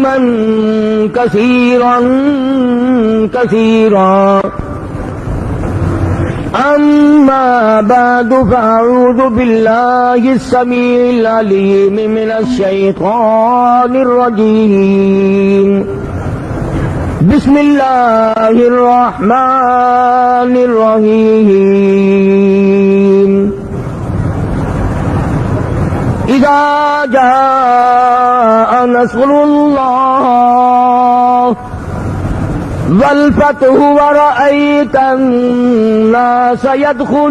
تسليما كثيرا كثيرا. أما بعد فأعوذ بالله السميع العليم من الشيطان الرجيم. بسم الله الرحمن الرحيم. إذا جاء نصر الله والفتح ورأيت الناس يدخلون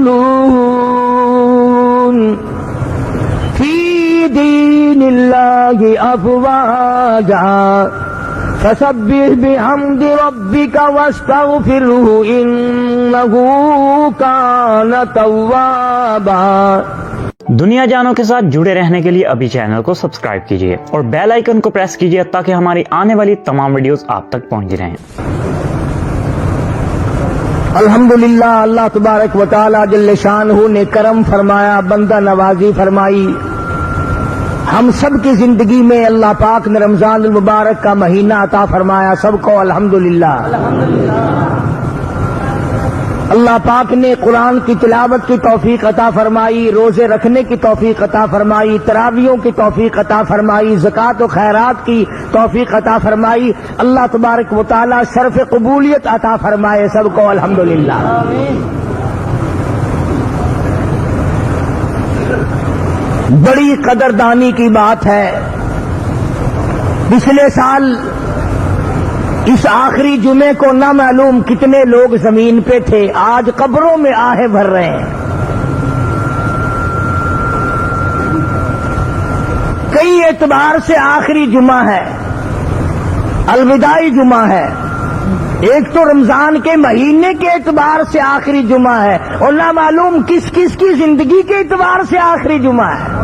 في دين الله أفواجا فسبح بحمد ربك واستغفره إنه كان توابا. دنیا جانوں کے ساتھ جڑے رہنے کے لیے ابھی چینل کو سبسکرائب کیجئے اور بیل آئیکن کو پریس کیجئے تاکہ ہماری آنے والی تمام ویڈیوز آپ تک پہنچ رہیں. الحمدللہ اللہ تبارک و تعالی جل شانہ نے کرم فرمایا، بندہ نوازی فرمائی. ہم سب کی زندگی میں اللہ پاک نے رمضان المبارک کا مہینہ عطا فرمایا. سب کو الحمدللہ. اللہ پاک نے قرآن کی تلاوت کی توفیق عطا فرمائی، روزے رکھنے کی توفیق عطا فرمائی، تراویحوں کی توفیق عطا فرمائی، زکوٰۃ و خیرات کی توفیق عطا فرمائی. اللہ تبارک و تعالی شرف قبولیت عطا فرمائے. سب کو الحمدللہ. بڑی قدردانی کی بات ہے. پچھلے سال اس آخری جمعے کو نہ معلوم کتنے لوگ زمین پہ تھے، آج قبروں میں آہیں بھر رہے ہیں. کئی اعتبار سے آخری جمعہ ہے، الوداعی جمعہ ہے. ایک تو رمضان کے مہینے کے اعتبار سے آخری جمعہ ہے اور نہ معلوم کس کس کی زندگی کے اعتبار سے آخری جمعہ ہے.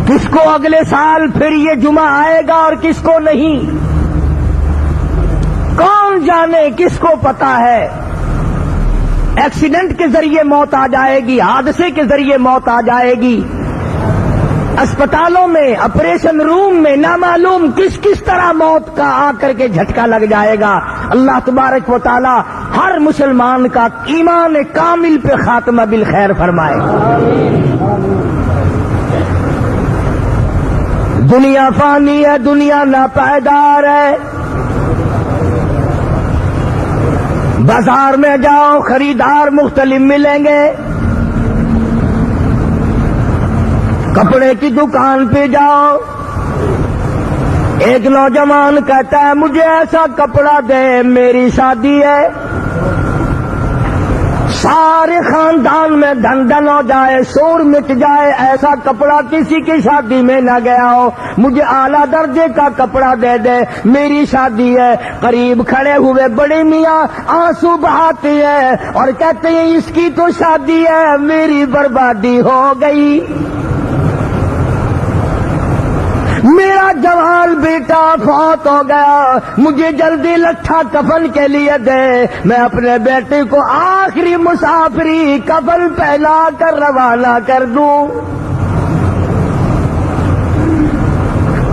کس کو اگلے سال پھر یہ جمعہ آئے گا اور کس کو نہیں، کون جانے، کس کو پتا ہے. ایکسیڈنٹ کے ذریعے موت آ جائے گی، حادثے کے ذریعے موت آ جائے گی، اسپتالوں میں، آپریشن روم میں نہ معلوم کس کس طرح موت کا آ کر کے جھٹکا لگ جائے گا. اللہ تبارک و تعالی ہر مسلمان کا ایمان کامل پہ خاتمہ بالخیر فرمائے. دنیا فانی ہے، دنیا ناپائیدار ہے. بازار میں جاؤ خریدار مختلف ملیں گے، کپڑے کی دکان پہ جاؤ، ایک نوجوان کہتا ہے مجھے ایسا کپڑا دے میری شادی ہے. سارے خاندان میں دھن دھن ہو جائے، شور مٹ جائے، ایسا کپڑا کسی کی شادی میں نہ گیا ہو. مجھے اعلیٰ درجے کا کپڑا دے دے میری شادی ہے. قریب کھڑے ہوئے بڑے میاں آنسو بہاتے ہیں اور کہتے ہیں اس کی تو شادی ہے، میری بربادی ہو گئی. میرا جوان بیٹا فوت ہو گیا، مجھے جلدی لٹھا کفن کے لیے دے، میں اپنے بیٹے کو آخری مسافری کفن پہنا کر روانہ کر دوں.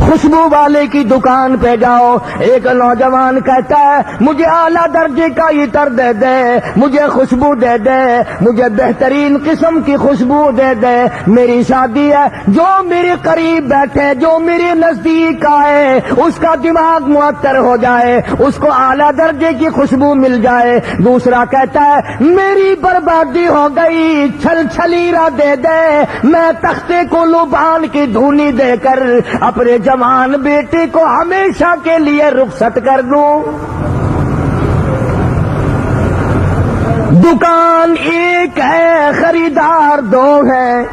خوشبو والے کی دکان پہ جاؤ، ایک نوجوان کہتا ہے مجھے اعلیٰ درجے کا عطر دے دے، مجھے خوشبو دے دے، مجھے بہترین قسم کی خوشبو دے دے، میری شادی ہے. جو میرے قریب بیٹھے، جو میرے نزدیک آئے، اس کا دماغ معطر ہو جائے، اس کو اعلیٰ درجے کی خوشبو مل جائے. دوسرا کہتا ہے میری بربادی ہو گئی، چھل چھلیرا دے دے، میں تختے کو لبان کی دھونی دے کر اپنے جوان بیٹے کو ہمیشہ کے لیے رخصت کر دوں. دکان ایک ہے، خریدار دو ہے.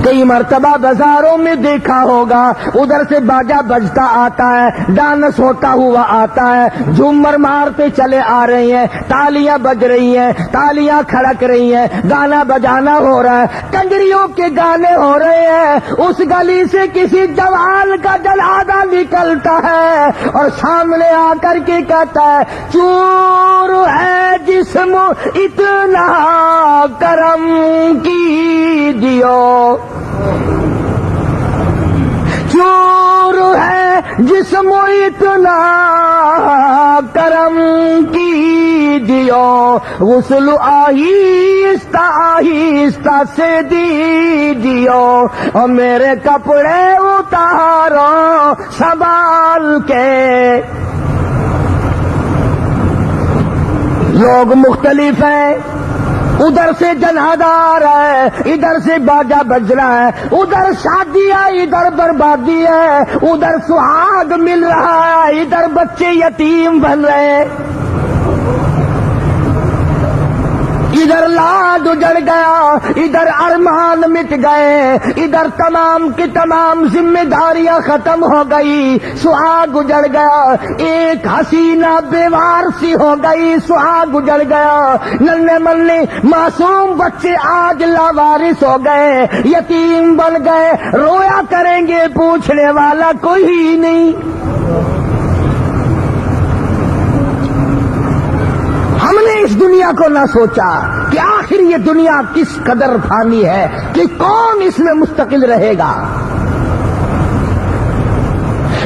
کئی مرتبہ بازاروں میں دیکھا ہوگا، ادھر سے باجا بجتا آتا ہے، ڈانس ہوتا ہوا آتا ہے، جھومر مارتے چلے آ رہے ہیں، تالیاں بج رہی ہیں، تالیاں کھڑک رہی ہیں، گانا بجانا ہو رہا ہے، کنجریوں کے گانے ہو رہے ہیں. اس گلی سے کسی جوان کا جنازہ نکلتا ہے اور سامنے آ کر کے کہتا ہے چور ہے جسم اتنا کرم کیجیو. جسم اتنا کرم کیجیو غسل آہستہ آہستہ سے دیجیو اور میرے کپڑے اتارو سنبھال کے. لوگ مختلف ہیں، ادھر سے جنازہ آ رہا ہے، ادھر سے باجا بج رہا ہے، ادھر شادی ہے، ادھر بربادی ہے، ادھر سہاگ مل رہا ہے، ادھر بچے یتیم بن رہے ہیں، ادھر لاد اجڑ گیا، ادھر ارمان مٹ گئے، ادھر تمام کی تمام ذمہ داریاں ختم ہو گئی، سہاگ اجڑ گیا، ایک حسینہ بیوار سی ہو گئی، سہاگ اجڑ گیا، ننھے منھے معصوم بچے آج لاوارث ہو گئے، یتیم بن گئے، رویا کریں گے پوچھنے والا کوئی ہی نہیں. ہم نے اس دنیا کو نہ سوچا کہ آخر یہ دنیا کس قدر فانی ہے کہ کون اس میں مستقل رہے گا.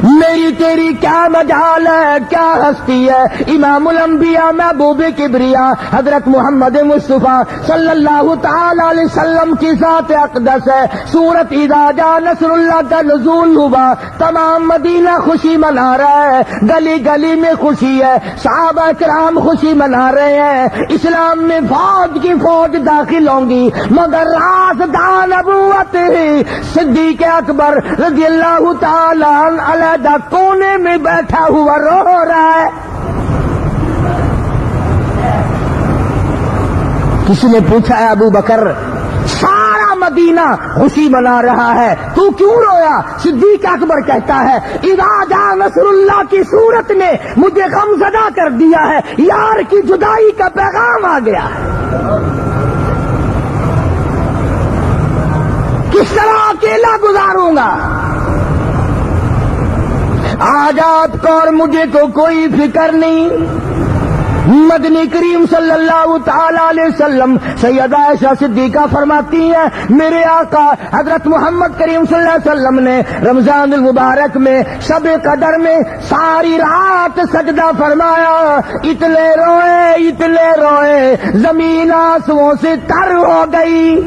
میری تیری کیا مجال ہے، کیا ہستی ہے. امام الانبیاء محبوب کبریا حضرت محمد مصطفیٰ صلی اللہ تعالی علیہ وسلم کی ذات اقدس ہے. سورت اذا جاء نصر اللہ کا نزول ہوا، تمام مدینہ خوشی منا رہا ہے، گلی گلی میں خوشی ہے، صحابہ کرام خوشی منا رہے ہیں، اسلام میں فوج کی فوج داخل ہوں گی، مگر رازدان نبوت صدیق اکبر رضی اللہ تعالی عنہ علیحدہ کونے میں بیٹھا ہوا رو رہا ہے. کسی نے پوچھا ہے ابو بکر سارا مدینہ خوشی منا رہا ہے، تو کیوں رویا؟ صدیق اکبر کہتا ہے اذا جاء نصر اللہ کی صورت نے مجھے غم زدہ کر دیا ہے، یار کی جدائی کا پیغام آ گیا ہے. کس طرح اکیلا گزاروں گا؟ آج آپ کو اور مجھے کو کوئی فکر نہیں. مدنی کریم صلی اللہ تعالی علیہ وسلم سیدہ عائشہ صدیقہ فرماتی ہیں میرے آقا حضرت محمد کریم صلی اللہ علیہ وسلم نے رمضان المبارک میں شب قدر میں ساری رات سجدہ فرمایا، اتنے روئے زمین آنسوؤں سے تر ہو گئی.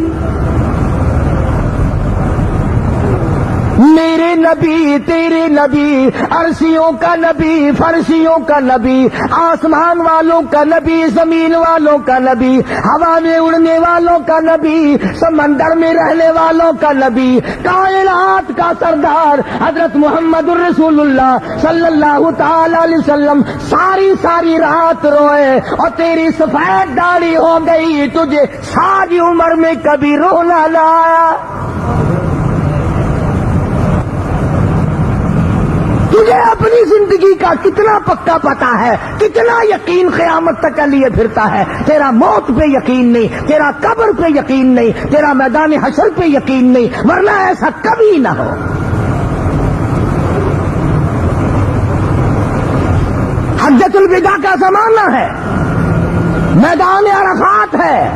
میرے نبی تیرے نبی، عرشیوں کا نبی، فرشیوں کا نبی، آسمان والوں کا نبی، زمین والوں کا نبی، ہوا میں اڑنے والوں کا نبی، سمندر میں رہنے والوں کا نبی، کائنات کا سردار حضرت محمد الرسول اللہ صلی اللہ تعالی علیہ وسلم ساری رات روئے اور تیری سفید داڑھی ہو گئی، تجھے ساری عمر میں کبھی رونا نہ آیا. تجھے اپنی زندگی کا کتنا پکا پتا ہے، کتنا یقین قیامت تک لیے پھرتا ہے. تیرا موت پہ یقین نہیں، تیرا قبر پہ یقین نہیں، تیرا میدان حشر پہ یقین نہیں، ورنہ ایسا کبھی نہ ہو. حجۃ الوداع کا زمانہ ہے، میدان عرفات ہے.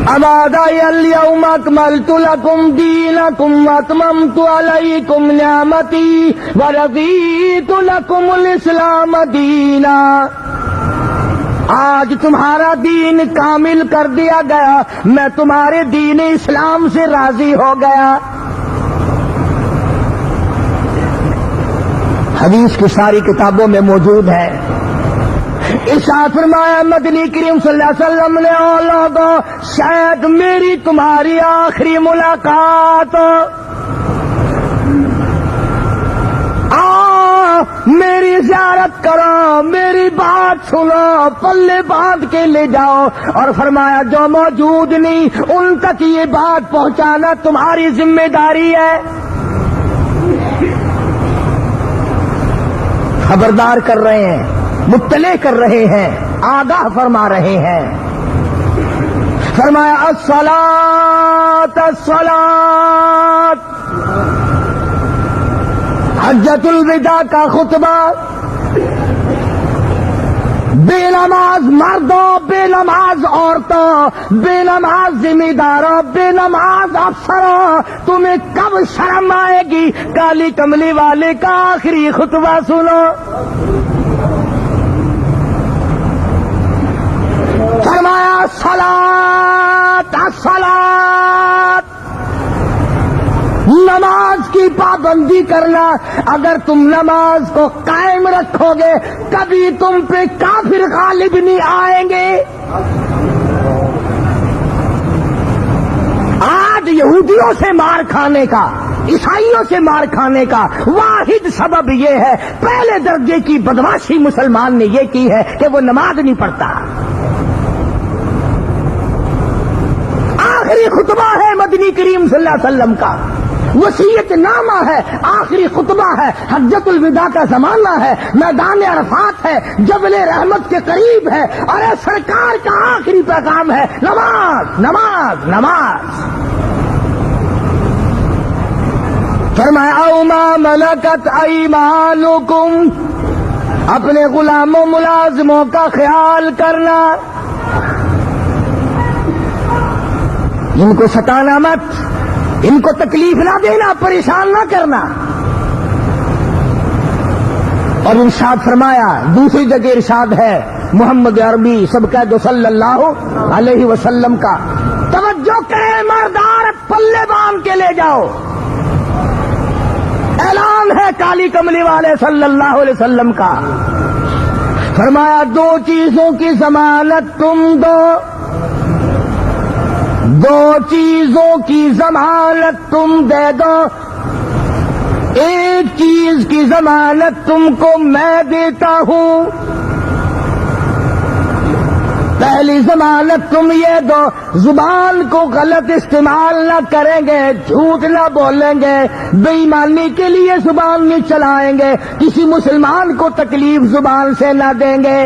اليوم اکملت لکم دینکم واتممت علیکم نعمتی ورضیت لکم الاسلام دینا. آج تمہارا دین کامل کر دیا گیا، میں تمہارے دین اسلام سے راضی ہو گیا. حدیث کی ساری کتابوں میں موجود ہے. ارشاد فرمایا مدنی کریم صلی اللہ علیہ وسلم نے او لوگوں شاید میری تمہاری آخری ملاقات میری زیارت کرو، میری بات سنو، پلے باندھ کے لے جاؤ. اور فرمایا جو موجود نہیں ان تک یہ بات پہنچانا تمہاری ذمہ داری ہے. خبردار کر رہے ہیں، مطلع کر رہے ہیں، آگاہ فرما رہے ہیں. فرمایا الصلاۃ الصلاۃ. حجۃ الوداع کا خطبہ بے نماز مردوں، بے نماز عورتوں، بے نماز ذمہ داروں، بے نماز افسروں، تمہیں کب شرم آئے گی؟ کالی کملی والے کا آخری خطبہ سنو۔ فرمایا صلاۃ الصلاۃ، نماز کی پابندی کرنا۔ اگر تم نماز کو قائم رکھو گے کبھی تم پہ کافر غالب نہیں آئیں گے۔ آج یہودیوں سے مار کھانے کا، عیسائیوں سے مار کھانے کا واحد سبب یہ ہے، پہلے درجے کی بدماشی مسلمان نے یہ کی ہے کہ وہ نماز نہیں پڑھتا۔ آخری خطبہ ہے مدنی کریم صلی اللہ علیہ وسلم کا، وصیت نامہ ہے، آخری خطبہ ہے، حجۃ الوداع کا زمانہ ہے، میدان عرفات ہے، جبل رحمت کے قریب ہے، اور سرکار کا آخری پیغام ہے نماز نماز نماز۔ فرمایا او ما ملکت ایمانکم، اپنے غلاموں ملازموں کا خیال کرنا، ان کو ستانا مت، ان کو تکلیف نہ دینا، پریشان نہ کرنا۔ اور ارشاد فرمایا، دوسری جگہ ارشاد ہے محمد عربی سب کہہ دو صلی اللہ علیہ وسلم کا، توجہ کرے مردار، پلے باندھ کے لے جاؤ۔ اعلان ہے کالی کملی والے صلی اللہ علیہ وسلم کا، فرمایا دو چیزوں کی ضمانت تم دو، دو چیزوں کی ضمانت تم دے دو، ایک چیز کی ضمانت تم کو میں دیتا ہوں۔ پہلی ضمانت تم یہ دو، زبان کو غلط استعمال نہ کریں گے، جھوٹ نہ بولیں گے، بے ایمانی کے لیے زبان نہیں چلائیں گے، کسی مسلمان کو تکلیف زبان سے نہ دیں گے۔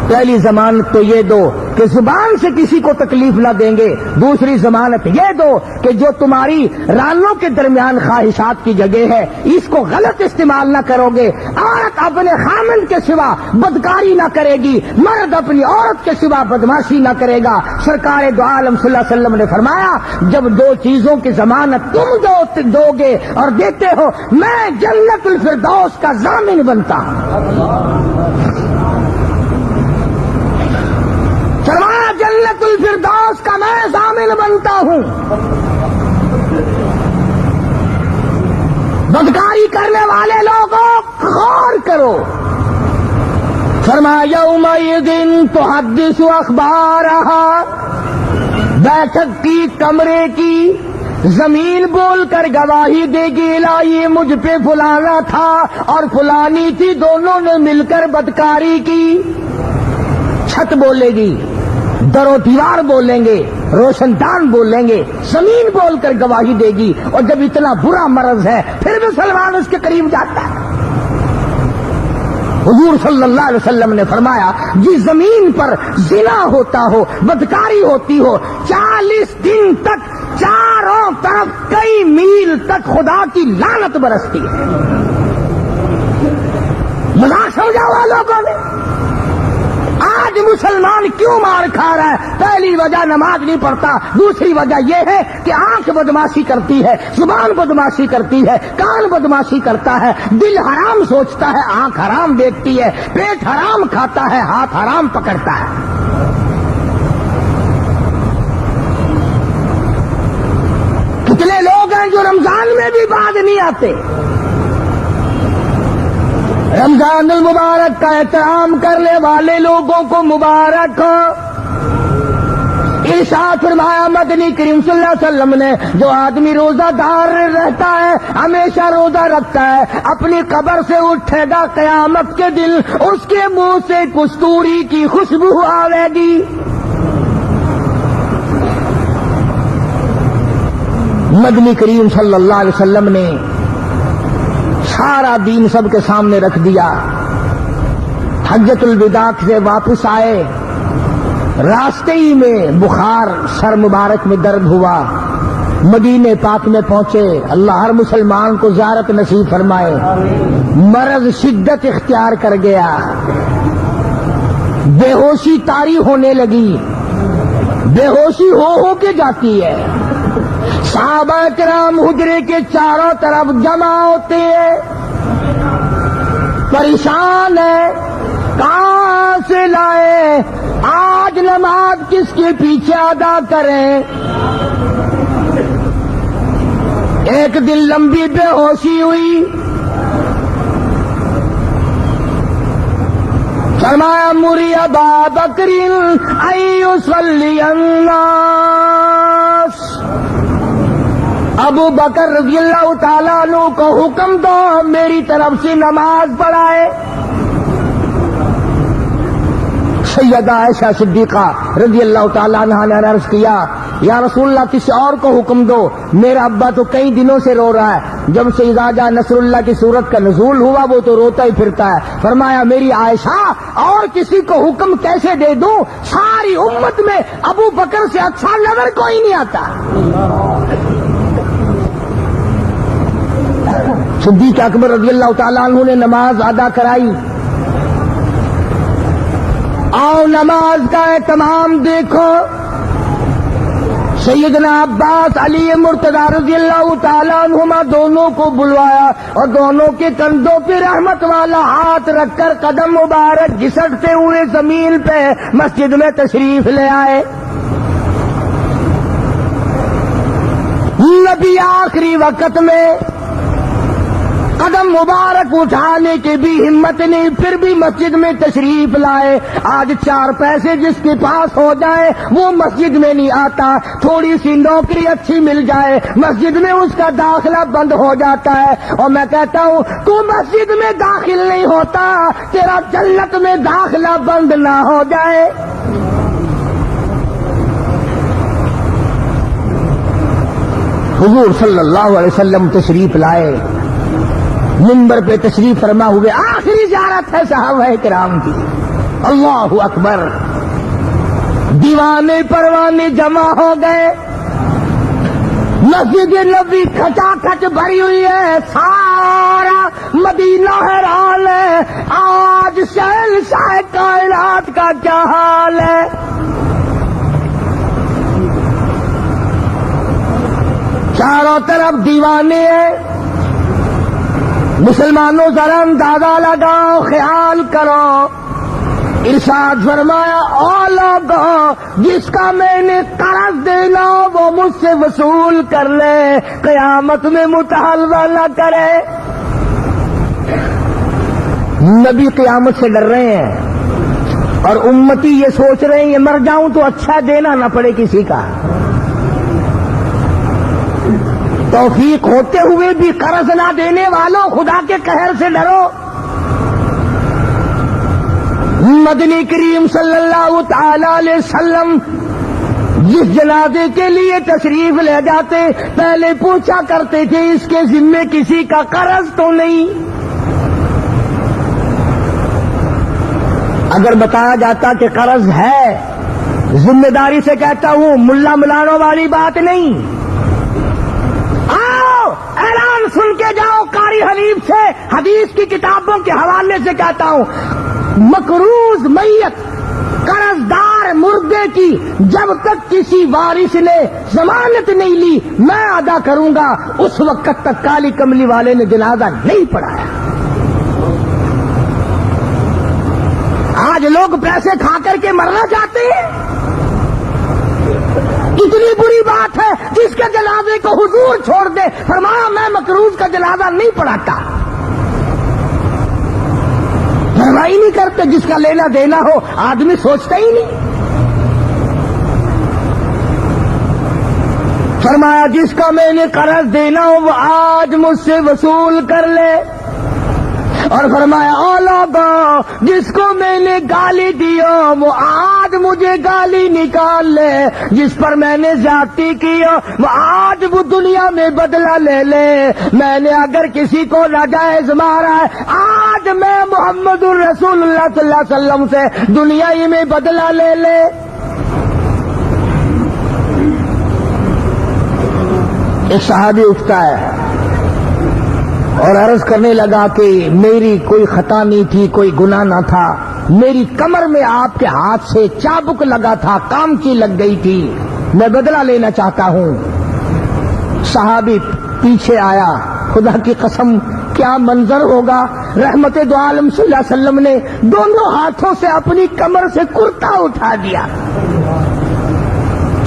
پہلی ضمانت تو یہ دو کہ زبان سے کسی کو تکلیف نہ دیں گے، دوسری ضمانت یہ دو کہ جو تمہاری رانوں کے درمیان خواہشات کی جگہ ہے اس کو غلط استعمال نہ کرو گے۔ عورت اپنے خامند کے سوا بدکاری نہ کرے گی، مرد اپنی عورت کے سوا بدماشی نہ کرے گا۔ سرکار دو عالم صلی اللہ علیہ وسلم نے فرمایا جب دو چیزوں کی ضمانت تم دو گے اور دیتے ہو، میں جنت الفردوس کا ضامن بنتا ہوں۔ فرمایا جنت الفردوس کا میں ضامن بنتا ہوں۔ بدکاری کرنے والے لوگوں غور کرو، فرمایا یومئذ تحدث اخبارہا، بیٹھک کی، کمرے کی، زمین بول کر گواہی دے گی لائی مجھ پہ فلانا تھا اور فلانی تھی، دونوں نے مل کر بدکاری کی۔ چھت بولے گی، در و دیوار بولیں گے، روشن دان بولیں گے، زمین بول کر گواہی دے گی۔ اور جب اتنا برا مرض ہے پھر بھی مسلمان اس کے قریب جاتا ہے۔ حضور صلی اللہ علیہ وسلم نے فرمایا جس زمین پر زنا ہوتا ہو، بدکاری ہوتی ہو، 40 دن تک چاروں طرف کئی میل تک خدا کی لعنت برستی ہے۔ مذاق سمجھا ہوا لوگوں نے؟ آج مسلمان کیوں مار کھا رہا ہے؟ پہلی وجہ نماز نہیں پڑھتا، دوسری وجہ یہ ہے کہ آنکھ بدماشی کرتی ہے، زبان بدماشی کرتی ہے، کان بدماشی کرتا ہے، دل حرام سوچتا ہے، آنکھ حرام دیکھتی ہے، پیٹ حرام کھاتا ہے، ہاتھ حرام پکڑتا ہے۔ کتنے لوگ ہیں جو رمضان میں بھی بعد نہیں آتے؟ رمضان المبارک کا احترام کرنے والے لوگوں کو مبارک ہو۔ ارشاد فرمایا مدنی کریم صلی اللہ علیہ وسلم نے جو آدمی روزہ دار رہتا ہے، ہمیشہ روزہ رکھتا ہے، اپنی قبر سے اٹھے گا قیامت کے دن اس کے منہ سے کستوری کی خوشبو آئے گی۔ مدنی کریم صلی اللہ علیہ وسلم نے سارا دین سب کے سامنے رکھ دیا۔ حجۃ الوداع سے واپس آئے، راستے ہی میں بخار سر مبارک میں درد ہوا، مدینے پاک میں پہنچے۔ اللہ ہر مسلمان کو زیارت نصیب فرمائے۔ مرض شدت اختیار کر گیا، بے ہوشی طاری ہونے لگی، بے ہوشی ہو کے جاتی ہے۔ صحابہ کرام حجرے کے چاروں طرف جمع ہوتے ہیں، پریشان ہے، کہاں سے لائے، آج نماز کس کے پیچھے ادا کریں۔ ایک دن لمبی بے ہوشی ہوئی، فرمایا مری ابا بکر ان یصلی الناس، ابو بکر رضی اللہ تعالیٰ عنہ کو حکم دو میری طرف سے نماز پڑھائے۔ سیدہ عائشہ صدیقہ رضی اللہ تعالیٰ عنہ نے عرض کیا یا رسول اللہ کسی اور کو حکم دو، میرا ابا تو کئی دنوں سے رو رہا ہے، جب سے اذا جاء نصر اللہ کی صورت کا نزول ہوا وہ تو روتا ہی پھرتا ہے۔ فرمایا میری عائشہ اور کسی کو حکم کیسے دے دوں، ساری امت میں ابو بکر سے اچھا نظر کوئی نہیں آتا۔ صدیق اکبر رضی اللہ تعالیٰ عنہ نے نماز ادا کرائی۔ آؤ نماز کا اہتمام دیکھو، سیدنا عباس علی مرتضی رضی اللہ تعالیٰ عنہما دونوں کو بلوایا اور دونوں کے کندھوں پہ رحمت والا ہاتھ رکھ کر قدم مبارک گھسٹتے ہوئے زمین پہ مسجد میں تشریف لے آئے۔ نبی آخری وقت میں قدم مبارک اٹھانے کی بھی ہمت نہیں، پھر بھی مسجد میں تشریف لائے۔ آج 4 پیسے جس کے پاس ہو جائے وہ مسجد میں نہیں آتا، تھوڑی سی نوکری اچھی مل جائے مسجد میں اس کا داخلہ بند ہو جاتا ہے۔ اور میں کہتا ہوں تو مسجد میں داخل نہیں ہوتا، تیرا جنت میں داخلہ بند نہ ہو جائے۔ حضور صلی اللہ علیہ وسلم تشریف لائے، منبر پہ تشریف فرما ہوئے، آخری زیارت ہے صحابہ کرام کی۔ اللہ اکبر، دیوانے پروانے جمع ہو گئے، مسجد نبی کھچا کھچ بھری ہوئی ہے، سارا مدینہ حیران ہے، آج شہنشاہ کائنات کا کیا حال ہے۔ چاروں طرف دیوانے ہیں، مسلمانوں ذرا اندازہ لگاؤ، خیال کرو۔ ارشاد فرمایا او لوگو جس کا میں نے قرض دینا وہ مجھ سے وصول کر لے، قیامت میں مطالبہ نہ کرے۔ نبی قیامت سے ڈر رہے ہیں اور امتی یہ سوچ رہے ہیں یہ مر جاؤں تو اچھا دینا نہ پڑے کسی کا۔ توفیق ہوتے ہوئے بھی قرض نہ دینے والوں خدا کے قہر سے ڈرو۔ مدنی کریم صلی اللہ تعالی علیہ وسلم جس جنازے کے لیے تشریف لے جاتے پہلے پوچھا کرتے تھے اس کے ذمے کسی کا قرض تو نہیں۔ اگر بتایا جاتا کہ قرض ہے ذمہ داری سے کہتا ہوں، ملا ملانوں والی بات نہیں۔ اعلان سن کے جاؤ قاری حلیف سے، حدیث کی کتابوں کے حوالے سے کہتا ہوں، مقروض میت قرضدار مردے کی جب تک کسی وارث نے ضمانت نہیں لی میں ادا کروں گا، اس وقت تک کالی کملی والے نے جنازہ نہیں پڑھایا۔ آج لوگ پیسے کھا کر کے مرنا چاہتے ہیں، اتنی بری بات ہے جس کے جنازے کو حضور چھوڑ دے، فرمایا میں مقروض کا جنازہ نہیں پڑھاتا۔ پرواہ نہیں کرتے، جس کا لینا دینا ہو آدمی سوچتا ہی نہیں۔ فرمایا جس کا میں نے قرض دینا ہو وہ آج مجھ سے وصول کر لے، اور فرمایا او لوگو جس کو میں نے گالی دی ہو وہ آج مجھے گالی نکال لے، جس پر میں نے زیادتی کی ہو وہ آج وہ دنیا میں بدلہ لے لے، میں نے اگر کسی کو ناجائز مارا ہے آج میں محمد الرسول اللہ صلی اللہ علیہ وسلم سے دنیا ہی میں بدلہ لے لے۔ ایک صحابی اٹھتا ہے، اور عرض کرنے لگا کہ میری کوئی خطا نہیں تھی، کوئی گناہ نہ تھا، میری کمر میں آپ کے ہاتھ سے چابک لگا تھا، کامچی لگ گئی تھی، میں بدلہ لینا چاہتا ہوں۔ صحابی پیچھے آیا، خدا کی قسم کیا منظر ہوگا، رحمت دو عالم صلی اللہ علیہ وسلم نے دونوں ہاتھوں سے اپنی کمر سے کرتا اٹھا دیا،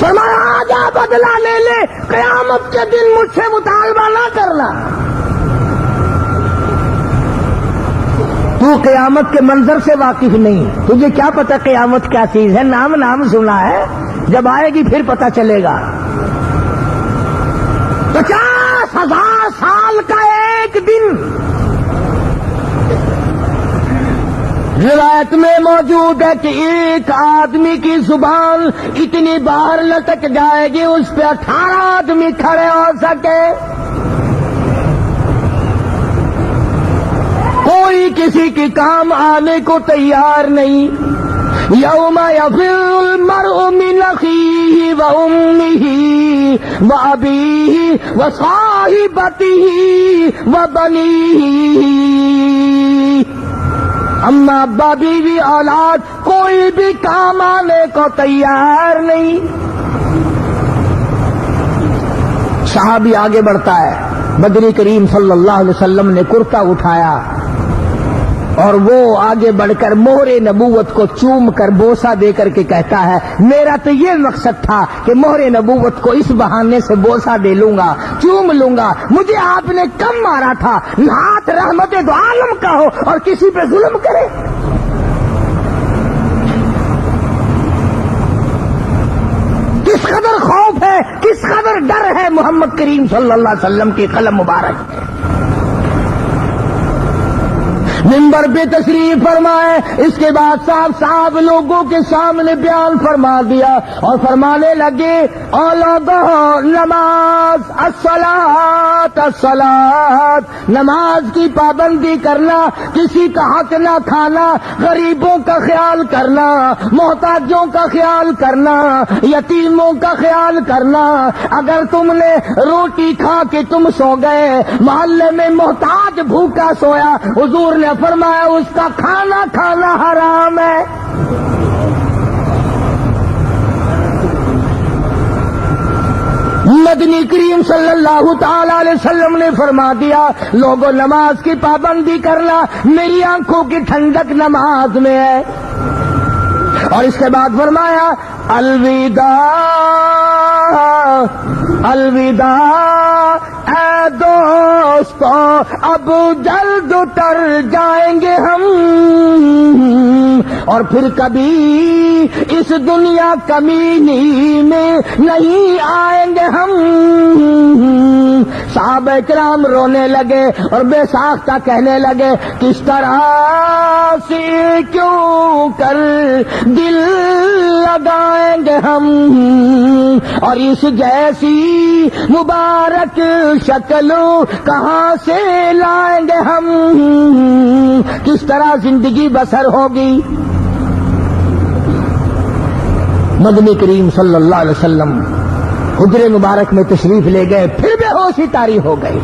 فرمایا آجا بدلہ لے لے، قیامت کے دن مجھ سے مطالبہ نہ کرنا۔ تو قیامت کے منظر سے واقف نہیں، تجھے کیا پتا قیامت کیا چیز ہے، نام سنا ہے، جب آئے گی پھر پتا چلے گا۔ 50,000 سال کا ایک دن روایت میں موجود ہے کہ ایک آدمی کی زبان اتنی باہر لٹک جائے گی اس پہ 18 آدمی کھڑے ہو سکے، کوئی کسی کی کام آنے کو تیار نہیں۔ یوم یفر المرء من اخیہ وامہ وابیہ وصاحبتہ وبنیہ، اما ابا بیوی اولاد کوئی بھی کام آنے کو تیار نہیں۔ صحابی آگے بڑھتا ہے، بدری کریم صلی اللہ علیہ وسلم نے کرتا اٹھایا اور وہ آگے بڑھ کر مہر نبوت کو چوم کر بوسہ دے کر کے کہتا ہے میرا تو یہ مقصد تھا کہ مہر نبوت کو اس بہانے سے بوسہ دے لوں گا، چوم لوں گا، مجھے آپ نے کم مارا تھا، ہاتھ رحمت دو عالم کا ہو اور کسی پہ ظلم کرے۔ کس قدر خوف ہے، کس قدر ڈر ہے محمد کریم صلی اللہ علیہ وسلم کی قلم مبارک میں۔ منبر پہ تشریف فرمائے، اس کے بعد صاحب لوگوں کے سامنے بیان فرما دیا اور فرمانے لگے او لوگوں نماز، الصلاۃ الصلاۃ، نماز کی پابندی کرنا، کسی کا حق نہ کھانا، غریبوں کا خیال کرنا، محتاجوں کا خیال کرنا، یتیموں کا خیال کرنا۔ اگر تم نے روٹی کھا کے تم سو گئے، محلے میں محتاج بھوکا سویا، حضور نے فرمایا اس کا کھانا کھانا حرام ہے۔ مدنی کریم صلی اللہ تعالی علیہ وسلم نے فرما دیا لوگوں نماز کی پابندی کرنا، میری آنکھوں کی ٹھنڈک نماز میں ہے۔ اور اس کے بعد فرمایا الوداع الوداع اے دوستو اب جلد اتر جائیں گے ہم، اور پھر کبھی اس دنیا کمینی میں نہیں آئیں گے ہم۔ صحابہ کرام رونے لگے اور بے ساختہ کہنے لگے کس طرح سے کیوں کر دل لگائیں گے ہم، اور اس جیسی مبارک شکل کہاں سے لائیں گے ہم، کس طرح زندگی بسر ہوگی۔ مدنی کریم صلی اللہ علیہ وسلم حجرے مبارک میں تشریف لے گئے، پھر بے ہوشی طاری ہو گئی۔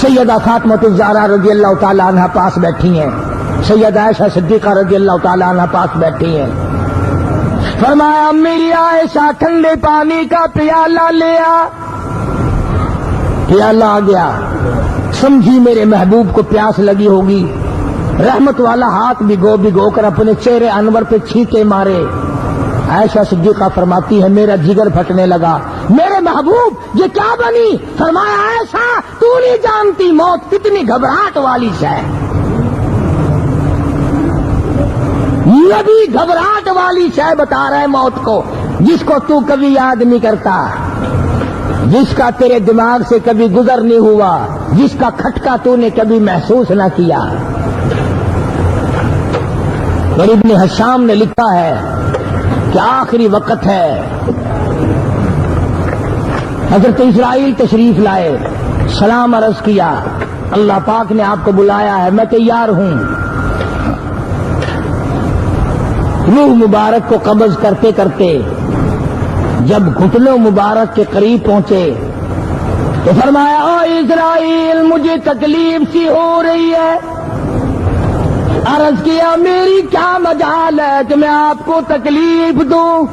سیدہ فاطمہ الزہرا رضی اللہ تعالی عنہ پاس بیٹھی ہیں، سیدہ عائشہ صدیقہ رضی اللہ تعالی عنہ پاس بیٹھی ہیں۔ فرمایا میری عائشہ ٹھنڈے پانی کا پیالہ لے آ، پیالہ آ گیا، سمجھی میرے محبوب کو پیاس لگی ہوگی، رحمت والا ہاتھ بھگو کر اپنے چہرے انور پہ چھینکے مارے۔ عائشہ صدیقہ فرماتی ہے میرا جگر پھٹنے لگا، میرے محبوب یہ کیا بنی؟ فرمایا عائشہ تو نہیں جانتی موت کتنی گھبراہٹ والی ہے، نبی گھبراہٹ والی شے بتا رہا ہے موت کو، جس کو تو کبھی یاد نہیں کرتا، جس کا تیرے دماغ سے کبھی گزر نہیں ہوا، جس کا کھٹکا تو نے کبھی محسوس نہ کیا۔ اور ابن حشام نے لکھا ہے کہ آخری وقت ہے، حضرت اسرائیل تشریف لائے، سلام عرض کیا، اللہ پاک نے آپ کو بلایا ہے، میں تیار ہوں۔ روح مبارک کو قبض کرتے کرتے جب گھٹنوں مبارک کے قریب پہنچے، تو فرمایا او اسرائیل مجھے تکلیف سی ہو رہی ہے. عرض کیا میری کیا مجال ہے کہ میں آپ کو تکلیف دوں.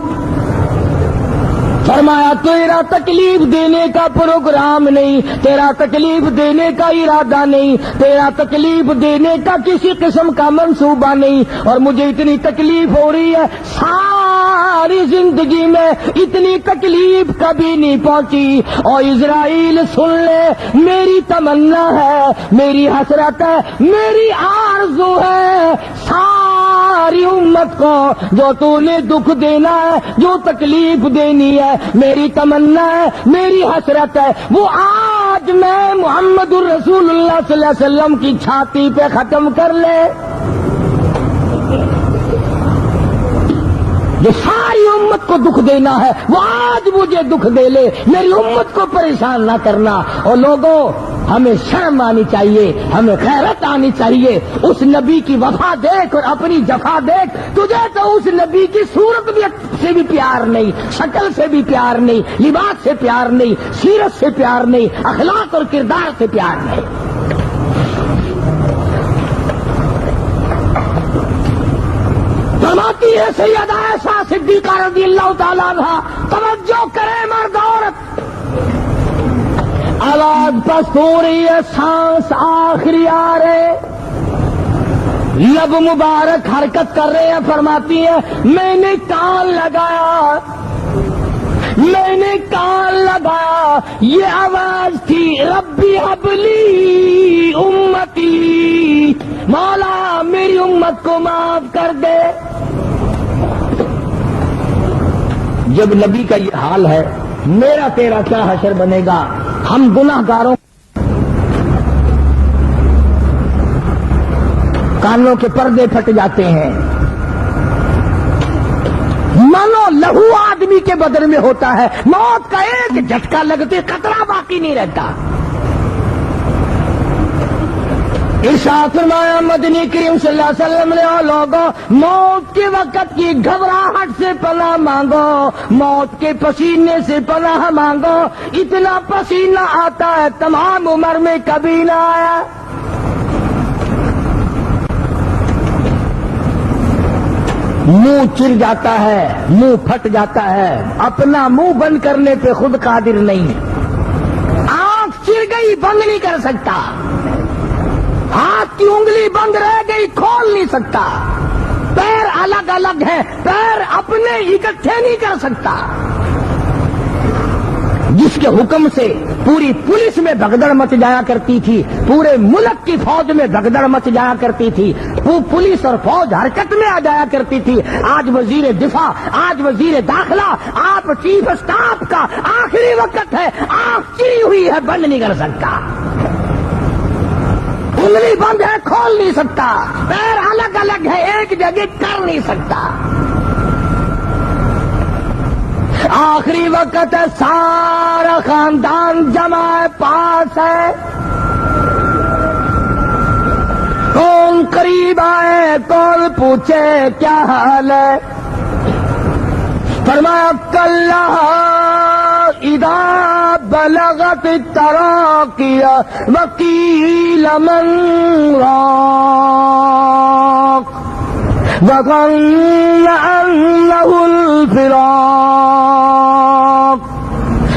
فرمایا تیرا تکلیف دینے کا پروگرام نہیں, تیرا تکلیف دینے کا ارادہ نہیں, تیرا تکلیف دینے کا کسی قسم کا منصوبہ نہیں, اور مجھے اتنی تکلیف ہو رہی ہے, ساری زندگی میں اتنی تکلیف کبھی نہیں پہنچی. اور اسرائیل سن لے, میری تمنا ہے, میری حسرت ہے, میری آرزو ہے, ساری امت کو جو تو نے دکھ دینا ہے, جو تکلیف دینی ہے, میری تمنا ہے, میری حسرت ہے, وہ آج میں محمد الرسول اللہ صلی اللہ علیہ وسلم کی چھاتی پہ ختم کر لے. جو ساری امت کو دکھ دینا ہے وہ آج مجھے دکھ دے لے, میری امت کو پریشان نہ کرنا. اور لوگوں ہمیں شرم آنی چاہیے, ہمیں غیرت آنی چاہیے. اس نبی کی وفا دیکھ اور اپنی جفا دیکھ. تجھے تو اس نبی کی صورت سے بھی پیار نہیں, شکل سے بھی پیار نہیں, لباس سے پیار نہیں, سیرت سے پیار نہیں, اخلاق اور کردار سے پیار نہیں. فرماتی ہے سیدہ عائشہ صدیقہ رضی اللہ تعالیٰ عنہ, توجہ کرے مرد عورت, آواز پست ہو رہی ہے, سانس آخری آ رہے, لب مبارک حرکت کر رہے ہیں. فرماتی ہے میں نے کان لگایا, میں نے کان لگایا, یہ آواز تھی ربی حبلی امتی, مولا میری امت کو معاف کر دے. جب نبی کا یہ حال ہے, میرا تیرا کیا حشر بنے گا؟ ہم گناہگاروں کانوں کے پردے پھٹ جاتے ہیں, منو لہو آدمی کے بدن میں ہوتا ہے, موت کا ایک جھٹکا لگتے خطرہ باقی نہیں رہتا. ارشاد فرمایا مدنی کریم صلی اللہ علیہ وسلم نے, او لوگوں موت کے وقت کی گھبراہٹ سے پناہ مانگو, موت کے پسینے سے پناہ مانگو. اتنا پسینہ آتا ہے تمام عمر میں کبھی نہ آیا. منہ چر جاتا ہے, منہ پھٹ جاتا ہے, اپنا منہ بند کرنے پہ خود قادر نہیں. آنکھ چر گئی بند نہیں کر سکتا, ہاتھ کی انگلی بند رہ گئی کھول نہیں سکتا, پیر الگ الگ ہیں, پیر اپنے اکٹھے نہیں کر سکتا. جس کے حکم سے پوری پولیس میں بھگدڑ مچ جایا کرتی تھی, پورے ملک کی فوج میں بھگدڑ مچ جایا کرتی تھی, پولیس اور فوج حرکت میں آ جایا کرتی تھی, آج وزیر دفاع, آج وزیر داخلہ, آپ چیف اسٹاف کا آخری وقت ہے, آنکھ چری ہوئی ہے, بند نہیں کر سکتا, انگلی بند ہے کھول نہیں سکتا, پیر الگ الگ ہے ایک جگہ کر نہیں سکتا. آخری وقت ہے, سارا خاندان جمع پاس ہے, کون قریب آئے, کون پوچھے کیا حال ہے. فرمایا کلا اذا بلغت التراقی وقیل من راق وظن انه الفراق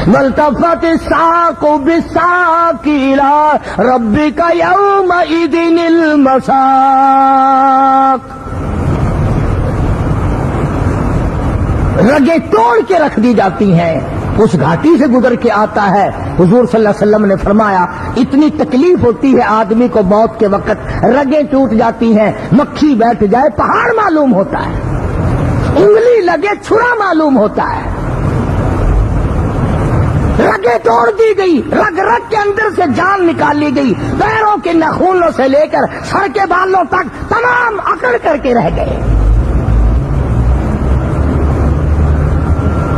والتفت الساق بالساق الى ربك يومئذ المساق. رگیں توڑ کے رکھ دی جاتی ہیں, اس گھاٹی سے گزر کے آتا ہے. حضور صلی اللہ علیہ وسلم نے فرمایا اتنی تکلیف ہوتی ہے آدمی کو موت کے وقت, رگیں ٹوٹ جاتی ہیں, مکھی بیٹھ جائے پہاڑ معلوم ہوتا ہے, انگلی لگے چھرا معلوم ہوتا ہے. رگیں توڑ دی گئی, رگ رگ کے اندر سے جان نکال لی گئی, پیروں کے ناخنوں سے لے کر سر کے بالوں تک تمام اکڑ کر کے رہ گئے.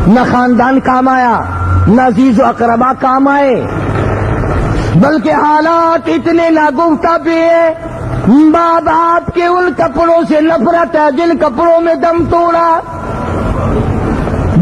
نہ خاندان کام آیا, نہ عزیز و اقربا کام آئے, بلکہ حالات اتنے ناگفتہ بھی ہیں. ماں باپ کے ان کپڑوں سے نفرت ہے جن کپڑوں میں دم توڑا,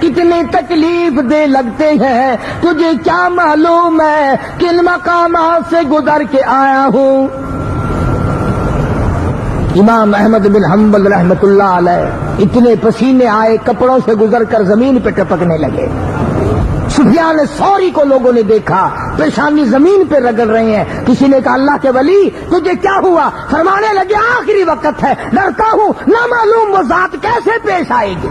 کتنی تکلیف دے لگتے ہیں، تجھے کیا معلوم ہے کن مقامات سے گزر کے آیا ہوں۔ امام احمد بن حنبل رحمت اللہ علیہ اتنے پسینے آئے، کپڑوں سے گزر کر زمین پہ ٹپکنے لگے۔ سفیان ثوری کو لوگوں نے دیکھا پیشانی زمین پہ رگڑ رہے ہیں۔ کسی نے کہا اللہ کے ولی تجھے کیا ہوا؟ فرمانے لگے آخری وقت ہے، ڈرتا ہوں نہ معلوم وہ ذات کیسے پیش آئے گی۔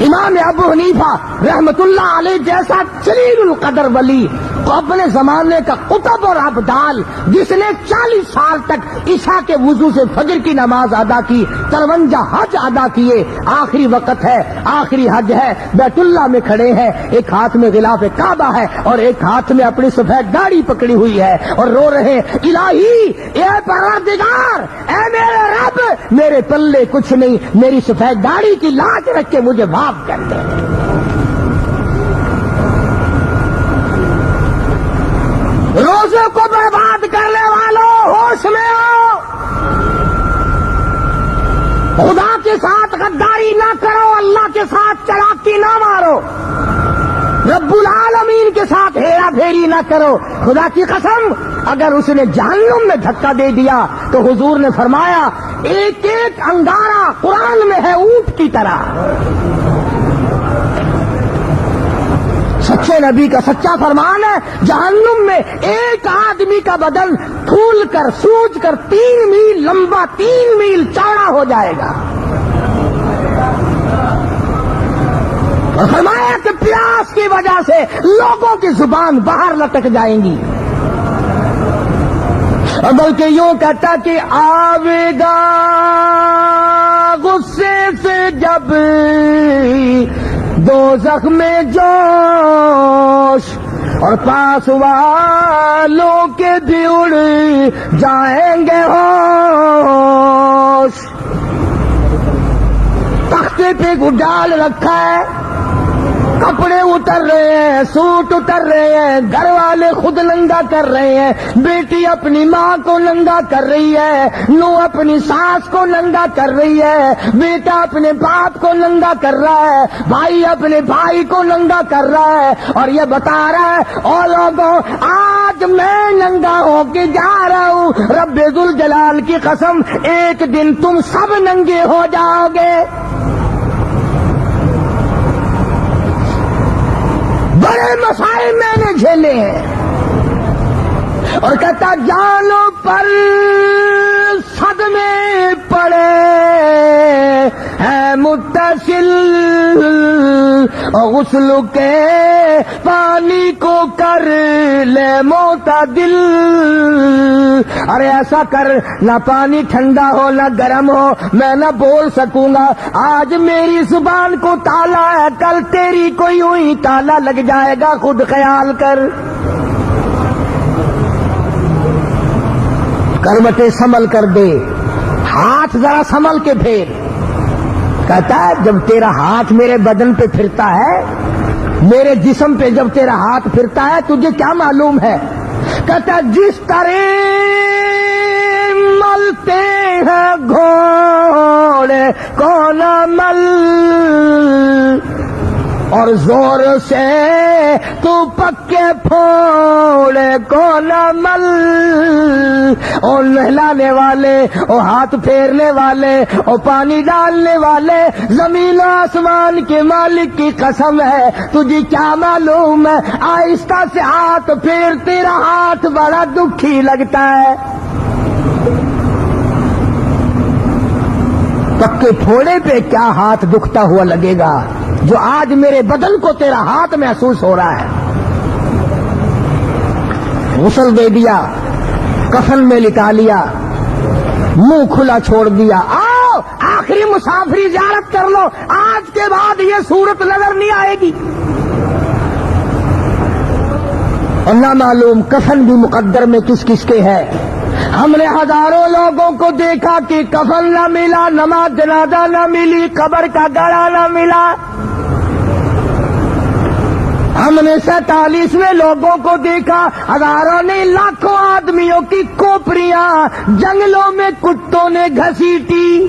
امام ابو حنیفہ رحمت اللہ علیہ جیسا جلیل القدر ولی تو اپنے زمانے کا قطب اور ابدال، جس نے 40 سال تک عشاء کے وضو سے فجر کی نماز ادا کی، 53 حج ادا کیے، آخری وقت ہے، آخری حج ہے، بیت اللہ میں کھڑے ہیں، ایک ہاتھ میں غلاف کعبہ ہے اور ایک ہاتھ میں اپنی سفید داڑھی پکڑی ہوئی ہے اور رو رہے ہیں الہی اے پروردگار، اے میرے رب، میرے پلے کچھ نہیں، میری سفید داڑھی کی لاج رکھ کے مجھے معاف کر دے۔ روزے کو برباد کرنے والوں ہوش میں آؤ، خدا کے ساتھ غداری نہ کرو، اللہ کے ساتھ چلاکی نہ مارو، رب العالمین کے ساتھ ہیرا پھیری نہ کرو۔ خدا کی قسم اگر اس نے جہنم میں دھکا دے دیا تو حضور نے فرمایا ایک ایک انگارہ قرآن میں ہے اونٹ کی طرح۔ سچے نبی کا سچا فرمان ہے، جہنم میں ایک آدمی کا بدن پھول کر سوج کر 3 میل لمبا 3 میل چوڑا ہو جائے گا، اور فرمایا کہ پیاس کی وجہ سے لوگوں کی زبان باہر لٹک جائیں گی، اور بلکہ یوں کہتا کہ آوے گا غصے سے جب دوزخ میں جوش، اور پاس والوں کے بھی اڑ جائیں گے ہوش۔ تختے پہ ڈال رکھا ہے، کپڑے اتر رہے ہیں، سوٹ اتر رہے ہیں، گھر والے خود ننگا کر رہے ہیں، بیٹی اپنی ماں کو ننگا کر رہی ہے، نو اپنی ساس کو ننگا کر رہی ہے، بیٹا اپنے باپ کو ننگا کر رہا ہے، بھائی اپنے بھائی کو ننگا کر رہا ہے، اور یہ بتا رہا ہے او لوگوں آج میں ننگا ہو کے جا رہا ہوں، رب ذوالجلال کی قسم ایک دن تم سب ننگے ہو جاؤ گے۔ بڑے مسائل میں نے جھیلے ہیں، اور کہتا جانوں پر صدمے پڑے ہیں متصل، اور غسل کے پانی کو کر لے معتدل، ارے ایسا کر نہ پانی ٹھنڈا ہو نہ گرم ہو، میں نہ بول سکوں گا، آج میری زبان کو تالا ہے، کل تیری کوئی ہوئی تالا لگ جائے گا، خود خیال کر۔ کروٹیں سنبھل کر دے، ہاتھ ذرا سنبھل کے پھیر۔ کہتا ہے جب تیرا ہاتھ میرے بدن پہ پھرتا ہے، میرے جسم پہ جب تیرا ہاتھ پھرتا ہے تجھے کیا معلوم ہے؟ کہتا ہے جس طرح ملتے ہیں گھوڑے کو نہ مل، اور زور سے تو پکے پھوڑے کو نہ مل، اور نہلانے والے، اور ہاتھ پھیرنے والے، اور پانی ڈالنے والے، زمین و آسمان کے مالک کی قسم ہے تجھے کیا معلوم ہے؟ آہستہ سے ہاتھ پھیر، تیرا ہاتھ بڑا دکھی لگتا ہے، پکے پھوڑے پہ کیا ہاتھ دکھتا ہوا لگے گا جو آج میرے بدن کو تیرا ہاتھ محسوس ہو رہا ہے۔ غسل دے دیا، کفن میں لٹا لیا، منہ کھلا چھوڑ دیا، آؤ آخری مسافری زیارت کر لو، آج کے بعد یہ صورت نظر نہیں آئے گی۔ اور نہ معلوم کفن بھی مقدر میں کس کس کے ہے۔ ہم نے ہزاروں لوگوں کو دیکھا کہ کفن نہ ملا، نماز جنازہ نہ ملی، قبر کا گڑھا نہ ملا۔ ہم نے 47 لوگوں کو دیکھا، ہزاروں نے، لاکھوں آدمیوں کی کھوپڑیاں جنگلوں میں کتوں نے گھسیٹی۔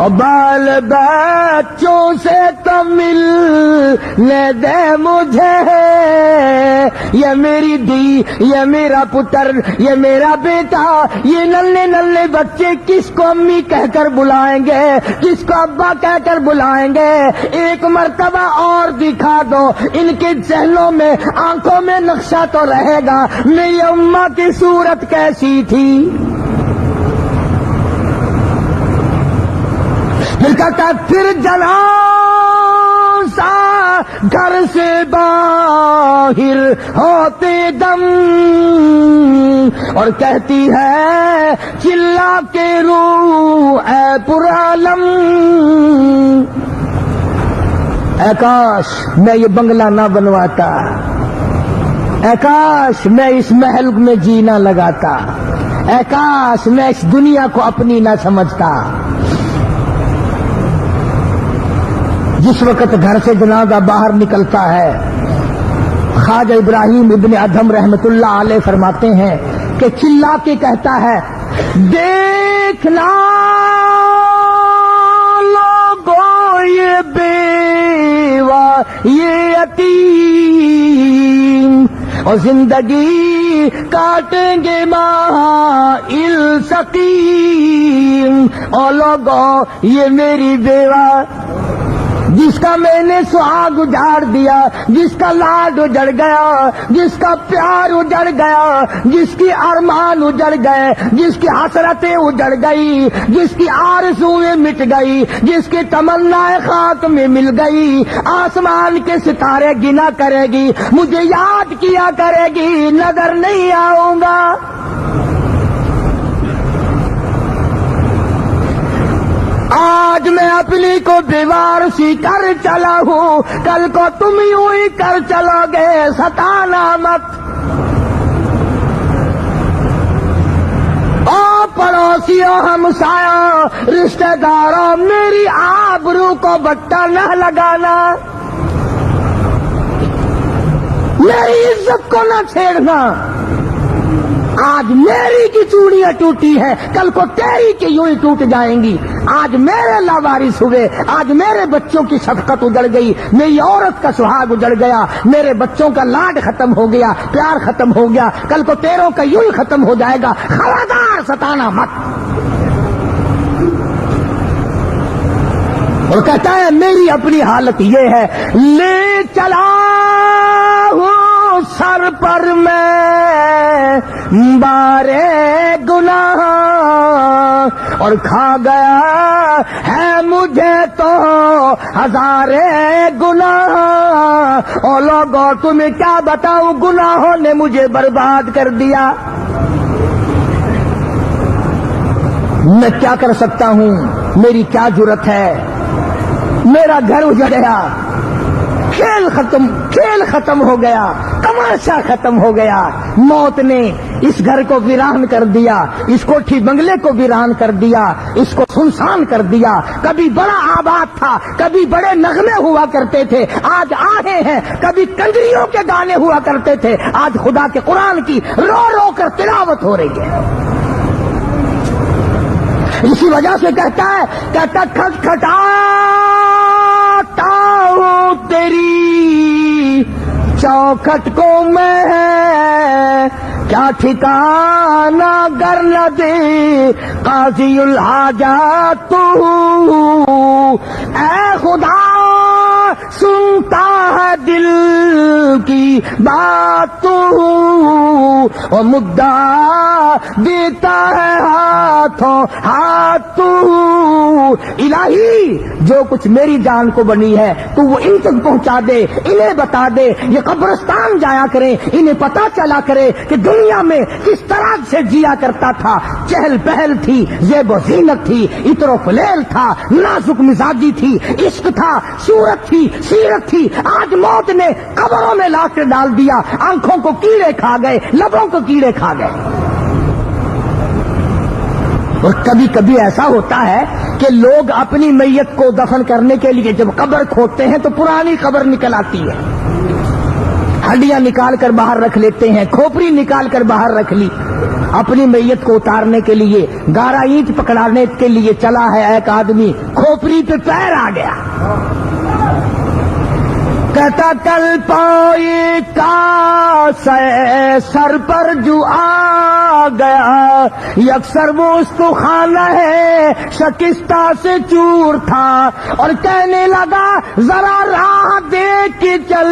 اور بال بچوں سے تو ملنے دے مجھے، یہ میری دی، یہ میرا پتر، یہ میرا بیٹا، یہ نلے نلے بچے کس کو امی کہہ کر بلائیں گے، کس کو ابا کہہ کر بلائیں گے؟ ایک مرتبہ اور دکھا دو، ان کے ذہنوں میں آنکھوں میں نقشہ تو رہے گا میری اماں کی صورت کیسی تھی۔ پھر کہتا پھر جنازہ گھر سے باہر ہوتے دم، اور کہتی ہے چلا کے روح اے پرعالم، اے کاش میں یہ بنگلہ نہ بنواتا، اے کاش میں اس محل میں جینا لگاتا، اے کاش میں اس دنیا کو اپنی نہ سمجھتا۔ جس وقت گھر سے جنازہ باہر نکلتا ہے، خواجہ ابراہیم ابن ادھم رحمت اللہ علیہ فرماتے ہیں کہ چلا کے کہتا ہے دیکھنا لوگوں یہ بیوہ یہ یتیم، اور زندگی کاٹیں گے مائل سقیم، اور لوگوں یہ میری بیوہ جس کا میں نے سہاگ اجاڑ دیا، جس کا لاڈ اجڑ گیا، جس کا پیار اجڑ گیا، جس کی ارمان اجڑ گئے، جس کی حسرتیں اجڑ گئی، جس کی آرزویں مٹ گئی، جس کی تمنا خاک میں مل گئی، آسمان کے ستارے گنا کرے گی، مجھے یاد کیا کرے گی، نظر نہیں آؤں گا۔ آج میں اپنی کو بیوار سی کر چلا ہوں، کل کو تم یوں ہی کر چلو گے، ستانا مت۔ او پڑوسیوں ہمسایوں رشتہ داروں، میری آبرو کو بٹا نہ لگانا، میری عزت کو نہ چھیڑنا۔ آج میری کی چوڑیاں ٹوٹی ہے، کل کو تیری کی یوں ہی ٹوٹ جائیں گی۔ آج میرے لاوارث ہوئے، آج میرے بچوں کی شفقت اجڑ گئی، میری عورت کا سہاگ اجڑ گیا، میرے بچوں کا لاڈ ختم ہو گیا، پیار ختم ہو گیا، کل کو تیروں کا یوں ہی ختم ہو جائے گا، خبردار ستانا مت۔ اور کہتا ہے میری اپنی حالت یہ ہے، لے چلا ہوں سر پر میں بارے گناہ، اور کھا گیا ہے مجھے تو ہزارے گناہ، اور لوگوں تمہیں کیا بتاؤں گناہوں نے مجھے برباد کر دیا۔ میں کیا کر سکتا ہوں، میری کیا جرت ہے، میرا گھر اجڑ گیا، کھیل ختم ہو گیا، تماشا ختم ہو گیا، موت نے اس گھر کو ویران کر دیا، اس کوٹھی بنگلے کو ویران کر دیا، اس کو سنسان کر دیا۔ کبھی بڑا آباد تھا، کبھی بڑے نغمے ہوا کرتے تھے، آج آہے ہیں، کبھی کنجریوں کے گانے ہوا کرتے تھے، آج خدا کے قرآن کی رو رو کر تلاوت ہو رہی ہے۔ اسی وجہ سے کہتا کھٹکھٹاتا ہوں تیری چوکھٹ کو میں، کیا ٹھکانہ گر نہ دے قاضی الحاجات تو، اے خدا سنتا ہے دل کی بات تو، اور مدعا دیتا ہے ہاتھوں ہاتھ تو۔ الہی جو کچھ میری جان کو بنی ہے تو وہ ان تک پہنچا دے، انہیں بتا دے، یہ قبرستان جایا کرے، انہیں پتا چلا کرے کہ دنیا میں کس طرح سے جیا کرتا تھا، چہل پہل تھی، زیب و زینت تھی، عطر و فلیل تھا، نازک مزاجی تھی، عشق تھا، صورت تھی، سیرت تھی۔ آج موت نے قبروں میں لا کے ڈال دیا، آنکھوں کو کیڑے کھا گئے، لبوں کو کیڑے کھا گئے۔ اور کبھی کبھی ایسا ہوتا ہے کہ لوگ اپنی میت کو دفن کرنے کے لیے جب قبر کھودتے ہیں تو پرانی قبر نکل آتی ہے، ہڈیاں نکال کر باہر رکھ لیتے ہیں، کھوپڑی نکال کر باہر رکھ لی، اپنی میت کو اتارنے کے لیے گارا اینٹ پکڑانے کے لیے چلا ہے، ایک آدمی کھوپڑی پہ پیر آ گیا، کہتا کل پائی کا سر پر جو آ گیا، یکسر وہ استخوان ہے شکستہ سے چور تھا، اور کہنے لگا ذرا راہ دیکھ کے چل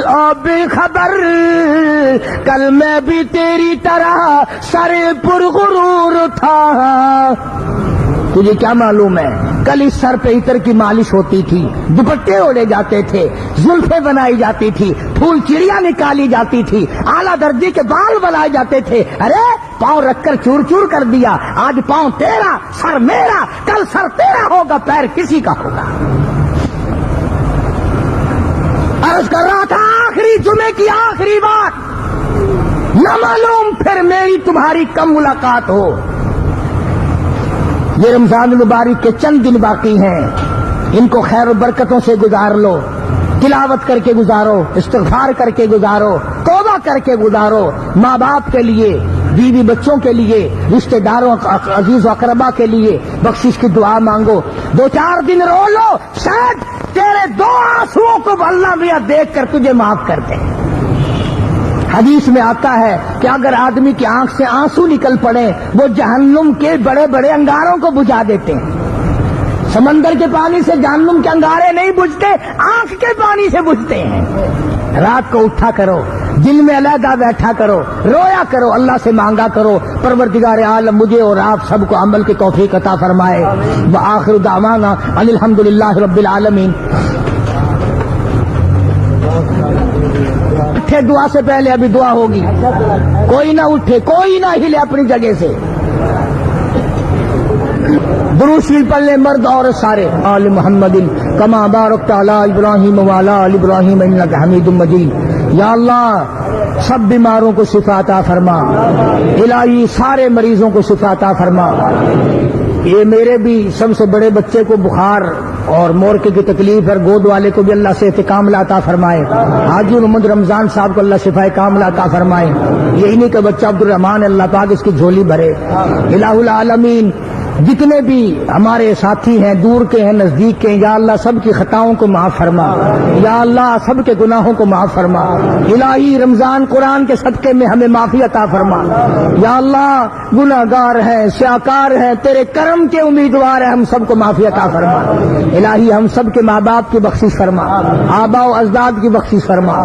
اور بے خبر، کل میں بھی تیری طرح سر پر غرور تھا۔ تجھے کیا معلوم ہے کل اس سر پہ عطر کی مالش ہوتی تھی، دوپٹے اوڑے جاتے تھے، زلفیں بنائی جاتی تھی، پھول چڑیا نکالی جاتی تھی، اعلیٰ درجے کے بال بنائے جاتے تھے، ارے پاؤں رکھ کر چور چور کر دیا، آج پاؤں تیرا سر میرا، کل سر تیرا ہوگا پیر کسی کا ہوگا۔ عرض کر رہا تھا آخری جمعے کی آخری بات، نہ معلوم پھر میری تمہاری کم ملاقات ہو۔ یہ رمضان المبارک کے چند دن باقی ہیں، ان کو خیر و برکتوں سے گزار لو، تلاوت کر کے گزارو، استغفار کر کے گزارو، توبہ کر کے گزارو، ماں باپ کے لیے، بیوی بچوں کے لیے، رشتہ داروں عزیز و اقربا کے لیے بخشش کی دعا مانگو، 2-4 دن رو لو، شاید تیرے 2 آنسوؤں کو اللہ میاں دیکھ کر تجھے معاف کر دے۔ حدیث میں آتا ہے کہ اگر آدمی کی آنکھ سے آنسو نکل پڑے وہ جہنم کے بڑے بڑے انگاروں کو بجھا دیتے ہیں۔ سمندر کے پانی سے جہنم کے انگارے نہیں بجھتے، آنکھ کے پانی سے بجھتے ہیں۔ رات کو اٹھا کرو، دن میں علیحدہ بیٹھا کرو، رویا کرو، اللہ سے مانگا کرو، پروردگار عالم مجھے اور آپ سب کو عمل کی توفیق عطا فرمائے۔ وآخر دعوانا ان الحمدللہ رب العالمین۔ اٹھے دعا سے پہلے ابھی دعا ہوگی، کوئی نہ اٹھے، کوئی نہ ہلے اپنی جگہ سے۔ درود شریف پڑھ لیں مرد اور سارے۔ آل محمد کما بارکت علی ابراہیم وعلی آل ابراہیم انک حمید مجید۔ یا اللہ سب بیماروں کو شفا عطا فرما، الہی سارے مریضوں کو شفا عطا فرما۔ یہ میرے بھی سب سے بڑے بچے کو بخار اور مورکے کی تکلیف ہے، گود والے کو بھی اللہ سے استقامت عطا فرمائے۔ حاجی محمد رمضان صاحب کو اللہ شفا کاملہ عطا فرمائے۔ یہ انہی کا بچہ عبد الرحمان، اللہ پاک اس کی جھولی بھرے۔ الہ العالمین جتنے بھی ہمارے ساتھی ہیں، دور کے ہیں نزدیک کے ہیں، یا اللہ سب کی خطاؤں کو معاف فرما، یا اللہ سب کے گناہوں کو معاف فرما۔ الہی رمضان قرآن کے صدقے میں ہمیں معافی عطا فرما۔ یا اللہ گناہ گار ہیں، سیاکار ہیں، تیرے کرم کے امیدوار ہیں، ہم سب کو معافی عطا فرما۔ الہی ہم سب کے ماں باپ کی بخشش فرما، آباء و اجداد کی بخشش فرما،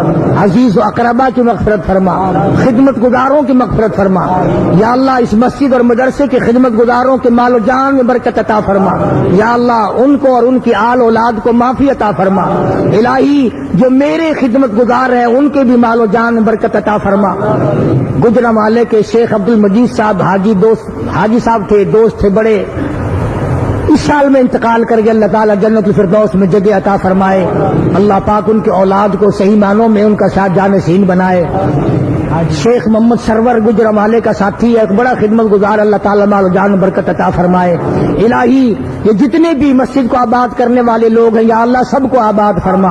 عزیز و اقربا کی مغفرت فرما، خدمت گزاروں کی مغفرت فرما۔ یا اللہ اس مسجد اور مدرسے کے خدمت گزاروں کے مال و جان میں برکت عطا فرما۔ یا اللہ ان کو اور ان کی آل اولاد کو معافی عطا فرما۔ الہی جو میرے خدمت گزار ہیں ان کے بھی مال و جان میں برکت عطا فرما۔ گجرانوالے کے شیخ عبد المجید صاحب حاجی صاحب تھے، دوست تھے بڑے، اس سال میں انتقال کر کے اللہ تعالیٰ جنت الفردوس میں جگہ عطا فرمائے۔ اللہ پاک ان کے اولاد کو صحیح معنوں میں ان کا ساتھ جانشین بنائے۔ شیخ محمد سرور گجرانوالے کا ساتھی ہے، ایک بڑا خدمت گزار، اللہ تعالیٰ مال و جان برکت عطا فرمائے۔ الہی یہ جتنے بھی مسجد کو آباد کرنے والے لوگ ہیں یا اللہ سب کو آباد فرما۔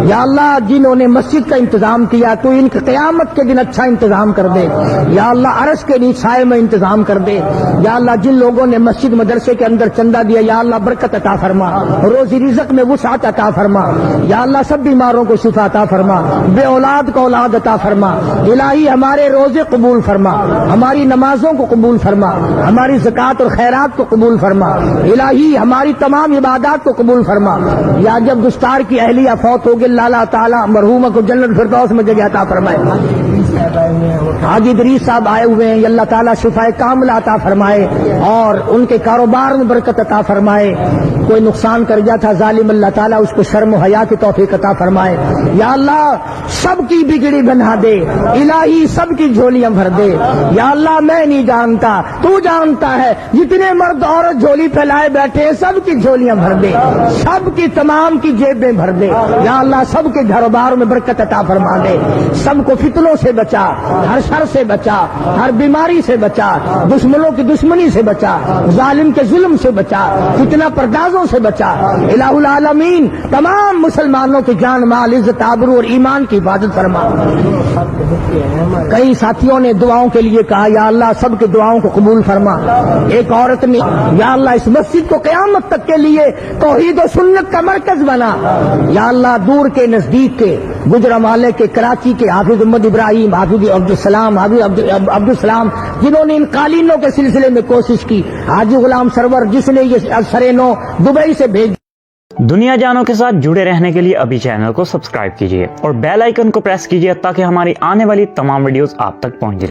یا اللہ جنہوں نے مسجد کا انتظام کیا تو ان کے قیامت کے دن اچھا انتظام کر دے۔ یا اللہ عرش کے نیچے سائے میں انتظام کر دے۔ یا اللہ جن لوگوں نے مسجد مدرسے کے اندر چندہ دیا یا اللہ برکت عطا فرما، روزی رزق میں وسعت عطا فرما۔ یا اللہ سب بیماروں کو شفا عطا فرما، بے اولاد کو اولاد عطا فرما۔ الہی ہمارے روزے قبول فرما، ہماری نمازوں کو قبول فرما، ہماری زکوٰۃ اور خیرات کو قبول فرما۔ الہی ہماری تمام عبادات کو قبول فرما۔ یا جب دستار کی اہلیہ فوت ہوگی اللہ تعالیٰ مرحومہ کو جنت فردوس میں جگہ عطا فرمائے۔ حاجی ادریس صاحب آئے ہوئے ہیں، اللہ تعالیٰ شفا کاملہ عطا فرمائے اور ان کے کاروبار میں برکت عطا فرمائے۔ کوئی نقصان کر گیا تھا ظالم، اللہ تعالیٰ اس کو شرم و حیا کی توفیق عطا فرمائے۔ یا اللہ سب کی بگڑی بنا دے، الہی سب کی جھولیاں بھر دے۔ یا اللہ میں نہیں جانتا، تو جانتا ہے، جتنے مرد عورت جھولی پھیلائے بیٹھے ہیں سب کی جھولیاں بھر دے، سب کی تمام کی جیبیں بھر دے۔ یا اللہ سب کے گھر بار میں برکت عطا فرما دے، سب کو فتنوں سے بچا، ہر شر سے بچا، ہر بیماری سے بچا، دشمنوں کی دشمنی سے بچا، ظالم کے ظلم سے بچا، فتنہ پردازوں آوازوں سے بچا. الہ العالمین تمام مسلمانوں کی جان مال عزت آبرو اور ایمان کی حفاظت فرما. کئی ساتھیوں نے دعاؤں کے لیے کہا یا اللہ سب کی دعاؤں کو قبول فرما. ایک عورت نے یا اللہ اس مسجد کو قیامت تک کے لیے توحید و سنت کا مرکز بنا. یا اللہ دور کے نزدیک کے گجرانوالے کے کراچی کے حافظ محمد ابراہیم حافظ عبدالسلام حافظ عبدالسلام جنہوں نے ان قالینوں کے سلسلے میں کوشش کی. حاجی غلام سرور جس نے یہ سرے9 دبئی سے بھیج. دنیا جانوں کے ساتھ جڑے رہنے کے لیے ابھی چینل کو سبسکرائب کیجیے اور بیل آئیکن کو پریس کیجیے تاکہ ہماری آنے والی تمام ویڈیوز آپ تک پہنچ جائیں.